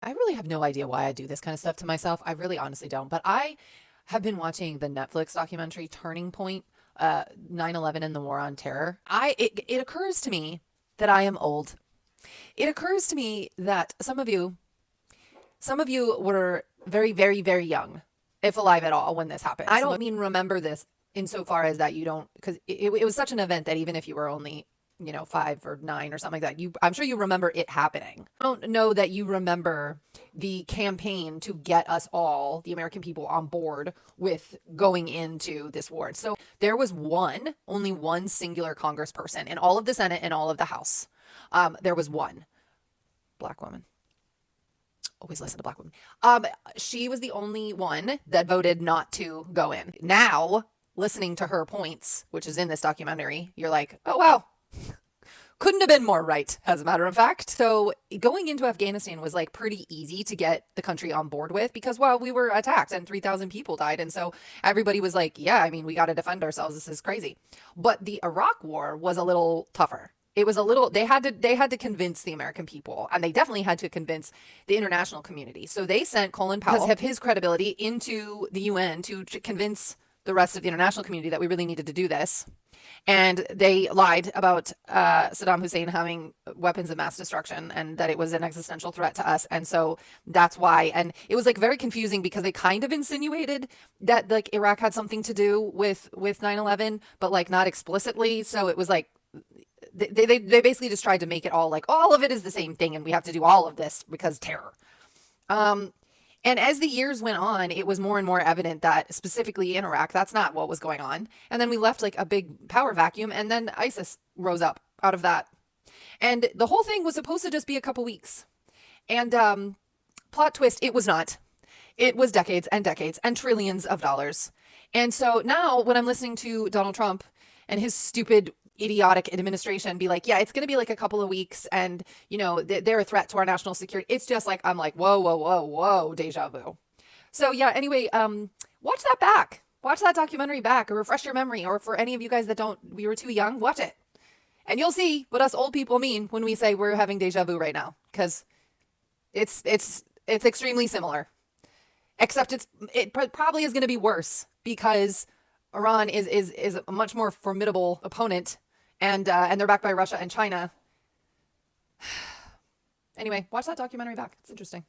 I really have no idea why I do this kind of stuff to myself. I really honestly don't. But I have been watching the Netflix documentary Turning Point, 9/11 and the War on Terror. It occurs to me that I am old. It occurs to me that some of you were very, very, very young, if alive at all, when this happened. I don't mean remember this insofar as that you don't, because it was such an event that even if you were only, 5 or 9 or something like that, I'm sure you remember it happening. I don't know that you remember the campaign to get us all, the American people, on board with going into this war. So there was only one singular congressperson in all of the Senate and all of the House. There was one black woman. Always listen to black women. She was the only one that voted not to go in. Now, listening to her points, which is in this documentary, you're like, oh wow, couldn't have been more right, as a matter of fact. So going into Afghanistan was like pretty easy to get the country on board with because, well, we were attacked and 3,000 people died. And so everybody was like, yeah, I mean, we got to defend ourselves. This is crazy. But the Iraq war was a little tougher. It was a little, they had to convince the American people, and they definitely had to convince the international community. So they sent Colin Powell, because of his credibility, into the UN to convince the rest of the international community that we really needed to do this. And they lied about Saddam Hussein having weapons of mass destruction and that it was an existential threat to us. And so that's why. And it was like very confusing because they kind of insinuated that like Iraq had something to do with 9/11, but like not explicitly. So it was like they basically just tried to make it all like all of it is the same thing and we have to do all of this because terror. Um, and as the years went on, it was more and more evident that specifically in Iraq, that's not what was going on. And then we left like a big power vacuum, and then ISIS rose up out of that. And the whole thing was supposed to just be a couple weeks. And plot twist, it was not. It was decades and trillions of dollars. And so now when I'm listening to Donald Trump and his stupid idiotic administration be like, yeah, it's going to be like a couple of weeks and, they're a threat to our national security. It's just like, I'm like, whoa, whoa, whoa, whoa, deja vu. So yeah, anyway, watch that back. Watch that documentary back or refresh your memory. Or for any of you guys that don't, we were too young, watch it. And you'll see what us old people mean when we say we're having deja vu right now. Because it's extremely similar. Except it probably is going to be worse because Iran is a much more formidable opponent, and they're backed by Russia and China. Anyway, watch that documentary back. It's interesting.